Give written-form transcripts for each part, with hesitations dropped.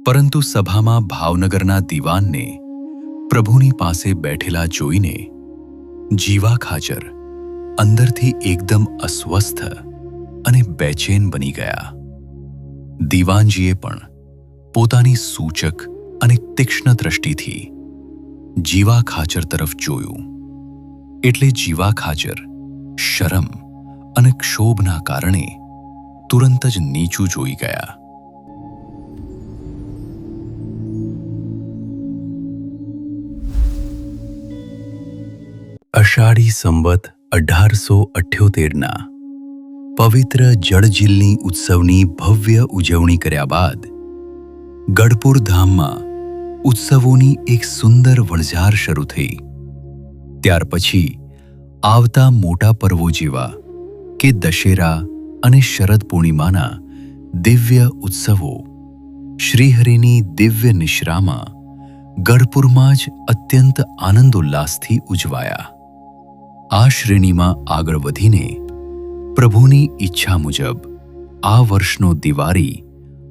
પરંતુ સભામાં ભાવનગરના દીવાનને પ્રભુની પાસે બેઠેલા જોઈને જીવા ખાચર અંદરથી એકદમ અસ્વસ્થ અને બેચેન બની ગયા. દીવાનજીએ પણ પોતાની સૂચક અને તીક્ષ્ણ દ્રષ્ટિથી જીવા ખાચર તરફ જોયું એટલે જીવા ખાચર શરમ અને ક્ષોભના કારણે તુરંત જ નીચું જોઈ ગયા. અષાઢી સંવત 1878ના પવિત્ર જળજીલની ઉત્સવની ભવ્ય ઉજવણી કર્યા બાદ ગઢપુર ધામમાં ઉત્સવોની એક સુંદર વણઝાર શરૂ થઈ. ત્યાર પછી આવતા મોટા પર્વો જેવા કે દશેરા અને શરદ પૂર્ણિમાના દિવ્ય ઉત્સવો શ્રીહરિની દિવ્ય નિશ્રામાં ગઢપુરમાં જ અત્યંત આનંદોલ્લાસથી ઉજવાયા. આ શ્રેણીમાં આગળ વધીને પ્રભુની ઈચ્છા મુજબ આ વર્ષનો દિવાળી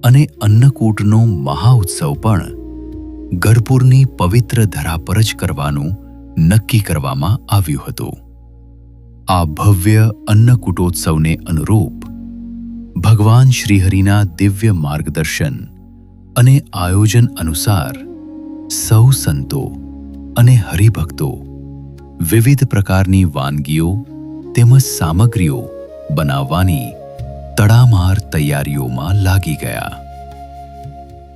અને અન્નકૂટનો મહાઉત્સવ પણ ગઢપુરની પવિત્ર ધરા પર જ કરવાનું નક્કી કરવામાં આવ્યું હતું. આ ભવ્ય અન્નકૂટોત્સવને અનુરૂપ ભગવાન શ્રીહરિના દિવ્ય માર્ગદર્શન અને આયોજન અનુસાર સૌ સંતો અને હરિભક્તો વિવિધ પ્રકારની વાનગીઓ તેમજ સામગ્રીઓ બનાવવાની તડામાર તૈયારીઓમાં લાગી ગયા.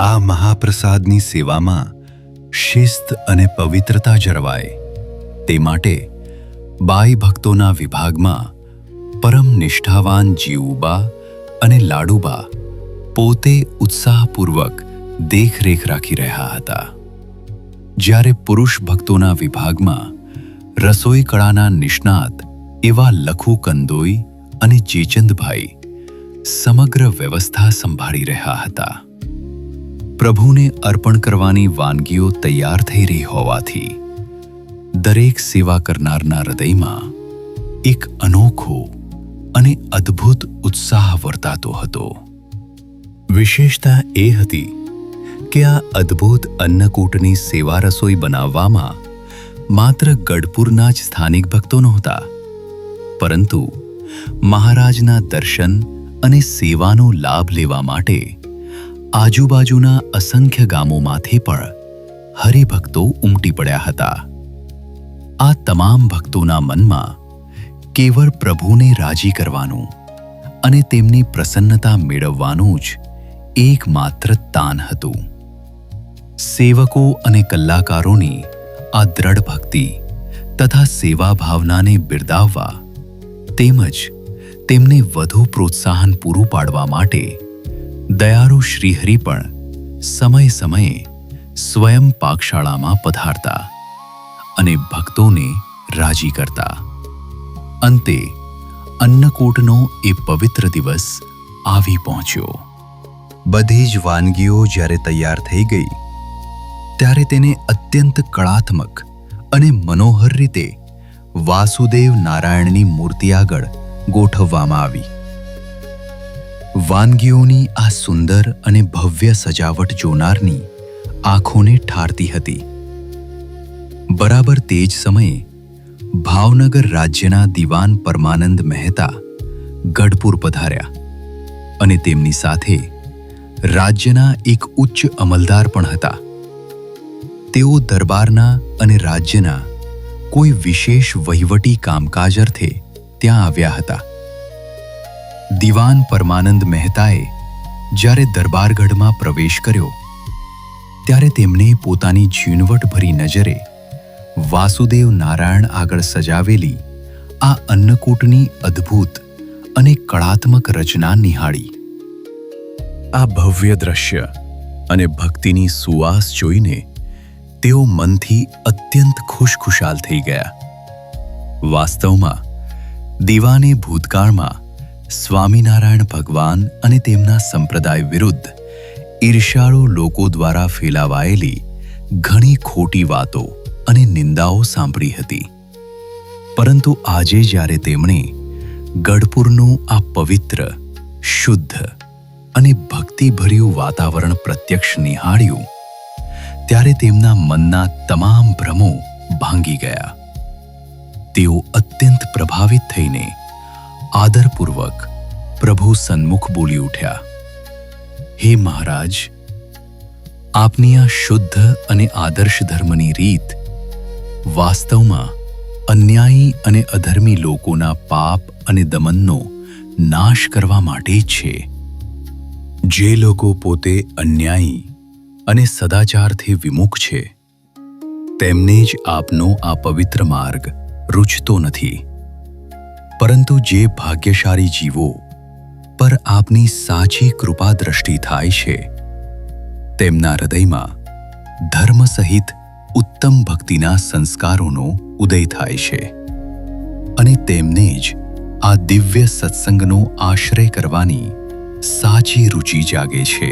આ મહાપ્રસાદની સેવામાં શિસ્ત અને પવિત્રતા જળવાય તે માટે બાઈ ભક્તોના વિભાગમાં પરમ નિષ્ઠાવાન જીવુબા અને લાડુબા પોતે ઉત્સાહપૂર્વક દેખરેખ રાખી રહ્યા હતા. જ્યારે પુરુષ ભક્તોના વિભાગમાં રસોઈ કળાના નિષ્ણાત એવા લખુ કંદોઈ અને ચેચંદભાઈ સમગ્ર વ્યવસ્થા સંભાળી રહ્યા હતા. પ્રભુને અર્પણ કરવાની વાનગીઓ તૈયાર થઈ રહી હોવાથી દરેક સેવા કરનારના હૃદયમાં એક અનોખો અને અદ્ભુત ઉત્સાહ વર્તાતો હતો. વિશેષતા એ હતી કે આ અદ્ભુત અન્નકૂટની સેવા રસોઈ બનાવવામાં માત્ર ગઢપુરના જ સ્થાનિક ભક્તો નહોતા, પરંતુ મહારાજના દર્શન અને સેવાનો લાભ લેવા માટે આજુબાજુના અસંખ્ય ગામોમાંથી પણ હરિભક્તો ઉમટી પડ્યા હતા. આ તમામ ભક્તોના મનમાં કેવળ પ્રભુને રાજી કરવાનું અને તેમની પ્રસન્નતા મેળવવાનું જ એકમાત્ર તાન હતું. સેવકો અને કલાકારોની આ દ્રઢ ભક્તિ તથા સેવા ભાવનાને બિરદાવવા તેમજ તેમને વધુ પ્રોત્સાહન પૂરું પાડવા માટે દયાળુ શ્રીહરિ પણ સમયે સમયે સ્વયં પાકશાળામાં પધારતા અને ભક્તોને રાજી કરતા. અંતે અન્નકૂટનો એ પવિત્ર દિવસ આવી પહોંચ્યો. બધી જ વાનગીઓ જ્યારે તૈયાર થઈ ગઈ ત્યારે તેને અત્યંત કળાત્મક અને મનોહર રીતે વાસુદેવ નારાયણની મૂર્તિ આગળ ગોઠવવામાં આવી. વાનગીઓની આ સુંદર અને ભવ્ય સજાવટ જોનારની આંખોને ઠારતી હતી. બરાબર તે જ સમયે ભાવનગર રાજ્યના દીવાન પરમાનંદ મહેતા ગઢપુર પધાર્યા અને તેમની સાથે રાજ્યના એક ઉચ્ચ અમલદાર પણ હતા. તેઓ દરબારના અને રાજ્યના કોઈ વિશેષ વહીવટી કામકાજ અર્થે ત્યાં આવ્યા હતા. દીવાન પરમાનંદ મહેતાએ જ્યારે દરબારગઢમાં પ્રવેશ કર્યો ત્યારે તેમને પોતાની ઝીણવટભરી નજરે વાસુદેવ નારાયણ આગળ સજાવેલી આ અન્નકૂટની અદ્ભુત અને કળાત્મક રચના નિહાળી. આ ભવ્ય દ્રશ્ય અને ભક્તિની સુવાસ જોઈને તેઓ મનથી અત્યંત ખુશખુશાલ થઈ ગયા. વાસ્તવમાં દીવાને ભૂતકાળમાં સ્વામિનારાયણ ભગવાન અને તેમના સંપ્રદાય વિરુદ્ધ ઈર્ષાળુ લોકો દ્વારા ફેલાવાયેલી ઘણી ખોટી વાતો અને નિંદાઓ સાંભળી હતી. પરંતુ આજે જ્યારે તેમણે ગઢપુરનું આ પવિત્ર, શુદ્ધ અને ભક્તિભર્યું વાતાવરણ પ્રત્યક્ષ નિહાળ્યું ત્યારે તેમના મનના તમામ ભ્રમો ભાંગી ગયા. તેઓ અત્યંત પ્રભાવિત થઈને આદરપૂર્વક પ્રભુ સન્મુખ બોલી ઉઠ્યા, હે મહારાજ, આપની આ શુદ્ધ અને આદર્શ ધર્મની રીત વાસ્તવમાં અન્યાયી અને અધર્મી લોકોના પાપ અને દમનનો નાશ કરવા માટે જ છે. જે લોકો પોતે અન્યાયી અને સદાચારથી વિમુખ છે તેમને જ આપનો આ પવિત્ર માર્ગ રૂચતો નથી. પરંતુ જે ભાગ્યશાળી જીવો પર આપની સાચી કૃપા દ્રષ્ટિ થાય છે તેમના હૃદયમાં ધર્મ સહિત ઉત્તમ ભક્તિના સંસ્કારોનો ઉદય થાય છે અને તેમને જ આ દિવ્ય સત્સંગનો આશ્રય કરવાની સાચી રુચિ જાગે છે.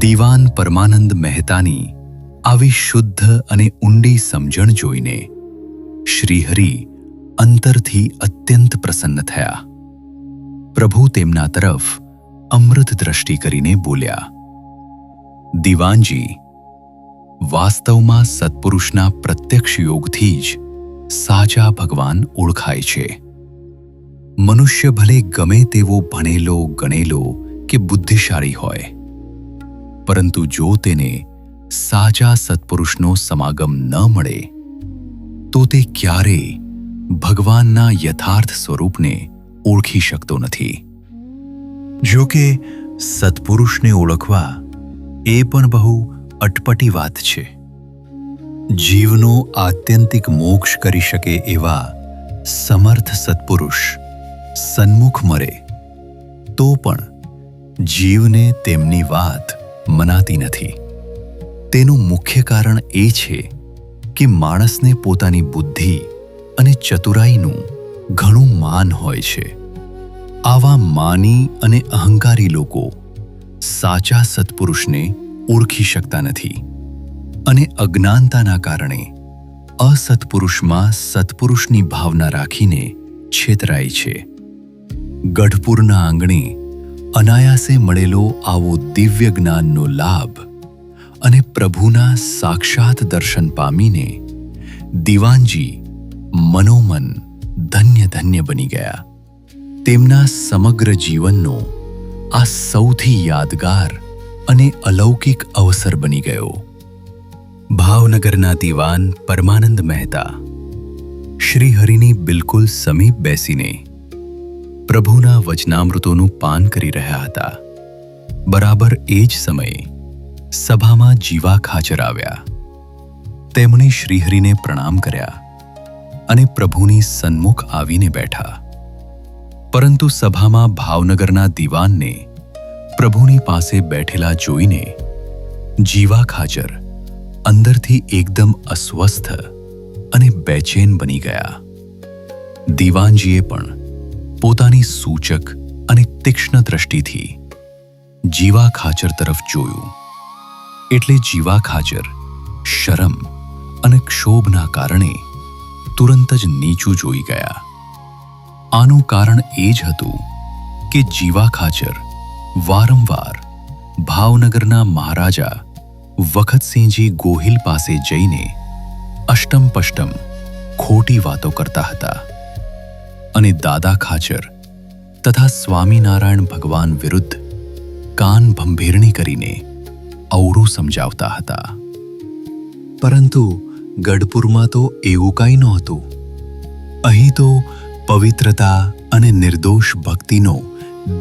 દીવાન પરમાનંદ મહેતાની આવી શુદ્ધ અને ઊંડી સમજણ જોઈને શ્રીહરિ અંતરથી અત્યંત પ્રસન્ન થયા. પ્રભુ તેમના તરફ અમૃત દ્રષ્ટિ કરીને બોલ્યા, દીવાનજી, વાસ્તવમાં સત્પુરુષના પ્રત્યક્ષ યોગથી જ સાચા ભગવાન ઓળખાય છે. મનુષ્ય ભલે ગમે તેવો ભણેલો ગણેલો કે બુદ્ધિશાળી હોય, પરંતુ જો તેને સાચા સત્પુરુષનો સમાગમ ન મળે તો તે ક્યારેય ભગવાનના યથાર્થ સ્વરૂપને ઓળખી શકતો નથી. જો કે સત્પુરુષને ઓળખવા એ પણ બહુ અટપટી વાત છે. જીવનો આત્યંતિક મોક્ષ કરી શકે એવા સમર્થ સત્પુરુષ સન્મુખ મરે તો પણ જીવને તેમની વાત મનાતી નથી. તેનું મુખ્ય કારણ એ છે કે માણસને પોતાની બુદ્ધિ અને ચતુરાઈનું ઘણું માન હોય છે. આવા માની અને અહંકારી લોકો સાચા સત્પુરુષને ઓળખી શકતા નથી અને અજ્ઞાનતાના કારણે અસત્પુરુષમાં સત્પુરુષની ભાવના રાખીને છેતરાય છે. ગઢપુરના આંગણે અનાયાસે મળેલો આવો દિવ્ય જ્ઞાનનો લાભ અને પ્રભુના સાક્ષાત દર્શન પામીને દીવાનજી મનોમન ધન્ય ધન્ય બની ગયા. તેમના સમગ્ર જીવનનો આ સૌથી યાદગાર અને અલૌકિક અવસર બની ગયો. ભાવનગરના દીવાન પરમાનંદ મહેતા શ્રીહરિની બિલકુલ સમીપ બેસીને પ્રભુના વચનામૃતોનું પાન કરી રહ્યા હતા. બરાબર એ જ સમયે સભામાં જીવા ખાચર આવ્યા. તેમણે શ્રીહરિને પ્રણામ કર્યા અને પ્રભુની સન્મુખ આવીને બેઠા. પરંતુ સભામાં ભાવનગરના દીવાનને પ્રભુની પાસે બેઠેલા જોઈને જીવા ખાચર અંદરથી એકદમ અસ્વસ્થ અને બેચેન બની ગયા. દીવાનજીએ પણ પોતાની સૂચક અને તીક્ષ્ણ દ્રષ્ટિથી જીવા ખાચર તરફ જોયું એટલે જીવા ખાચર શરમ અને ક્ષોભના કારણે તુરંત જ નીચું જોઈ ગયા. આનું કારણ એ જ હતું કે જીવા ખાચર વારંવાર ભાવનગરના મહારાજા વખતસિંહજી ગોહિલ પાસે જઈને અષ્ટમ પષ્ટમ ખોટી વાતો કરતા હતા અને દાદા ખાચર તથા સ્વામિનારાયણ ભગવાન વિરુદ્ધ કાન ભંભેરણી કરીને અવરું સમજાવતા હતા. પરંતુ ગઢપુરમાં તો એવું કાંઈ નહોતું. અહીં તો પવિત્રતા અને નિર્દોષ ભક્તિનો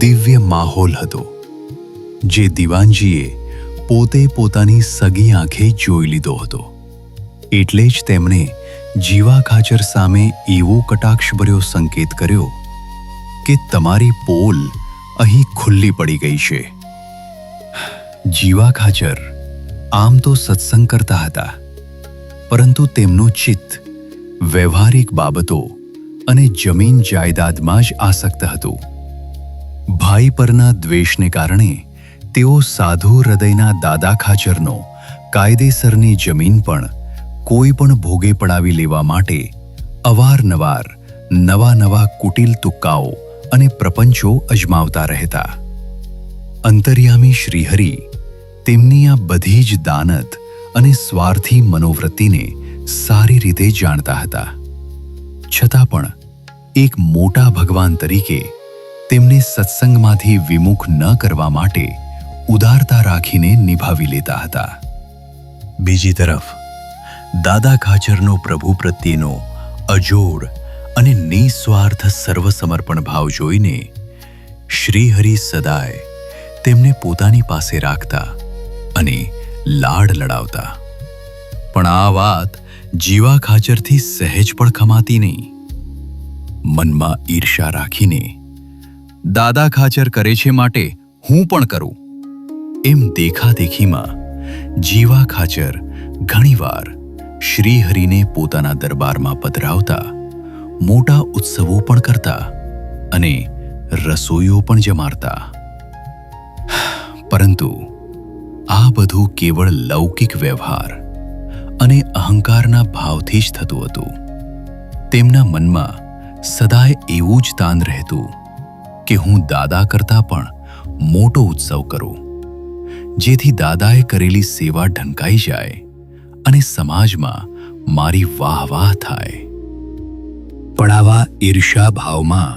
દિવ્ય માહોલ હતો, જે દીવાનજીએ પોતે પોતાની સગી આંખે જોઈ લીધો હતો. એટલે જ તેમણે જીવા ખાચર સામે એવો કટાક્ષભર્યો સંકેત કર્યો કે તમારી પોલ અહીં ખુલ્લી પડી ગઈ છે. જીવા ખાચર આમ તો સત્સંગ કરતા હતા, પરંતુ તેમનું ચિત્ત વ્યવહારિક બાબતો અને જમીન જાયદાદમાં જ આસક્ત હતું. ભાઈ પરના દ્વેષને કારણે તેઓ સાધુ હૃદયના દાદા ખાચરનો કાયદેસરની જમીન પણ કોઈ પણ ભોગે પડાવી લેવા માટે અવારનવાર નવા નવા કુટિલ તુક્કાઓ અને પ્રપંચો અજમાવતા રહેતા. અંતર્યામી શ્રીહરિ તેમની આ બધી જ દાનત અને સ્વાર્થી મનોવૃત્તિને સારી રીતે જાણતા હતા. છતાં પણ એક મોટા ભગવાન તરીકે તેમને સત્સંગમાંથી વિમુખ ન કરવા માટે ઉદારતા રાખીને નિભાવી લેતા હતા. બીજી તરફ દાદા ખાચરનો પ્રભુ પ્રત્યેનો અજોડ અને નિસ્વાર્થ સર્વસમર્પણ ભાવ જોઈને શ્રીહરિ સદાય તેમને પોતાની પાસે રાખતા અને લાડ લડાવતા. પણ આ વાત જીવા ખાચરથી સહેજ પણ ખમાતી નહીં. મનમાં ઈર્ષા રાખીને દાદા ખાચર કરે છે માટે હું પણ કરું એમ દેખાદેખીમાં જીવા ખાચર ઘણીવાર શ્રીહરિને પોતાના દરબારમાં પધરાવતા, મોટા ઉત્સવો પણ કરતા અને રસોઈઓ પણ જમાડતા. પરંતુ આ બધું કેવળ લૌકિક વ્યવહાર અને અહંકારના ભાવથી જ થતું હતું. તેમના મનમાં સદાય એવું જ તાન રહેતું કે હું દાદા કરતાં પણ મોટો ઉત્સવ કરું, જેથી દાદાએ કરેલી સેવા ઢંકાઈ જાય અને સમાજમાં મારી વાહ વાહ થાય. પણ આવા ઈર્ષા ભાવમાં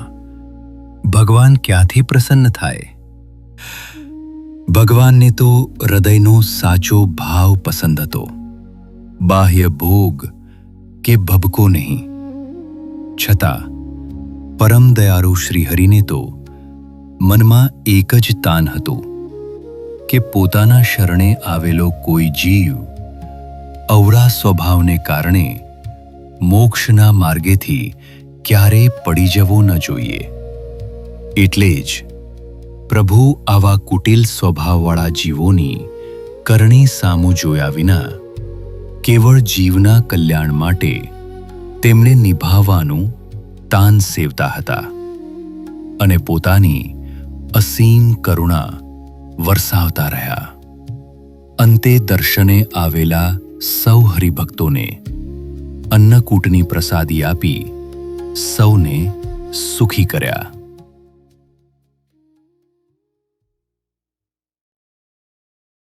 ભગવાન ક્યાંથી પ્રસન્ન થાય? ભગવાનને તો હૃદયનો સાચો ભાવ પસંદ હતો, બાહ્ય ભોગ કે ભબકો નહીં. છતાં પરમ દયાળુ શ્રીહરિને તો મનમાં એક જ તાન હતું કે પોતાના શરણે આવેલો કોઈ જીવ અવળા સ્વભાવને કારણે મોક્ષના માર્ગેથી ક્યારેય પડી જવો ન જોઈએ. એટલે જ પ્રભુ આવા કુટિલ સ્વભાવવાળા જીવોની કરણી સામું જોયા વિના કેવળ જીવના કલ્યાણ માટે તેમને નિભાવવાનું તાન સેવતા હતા અને પોતાની અસીમ કરુણા વરસાવતા રહ્યા. અંતે દર્શને આવેલા સૌ હરિભક્તોને અન્નકૂટની પ્રસાદી આપી સૌને સુખી કર્યા.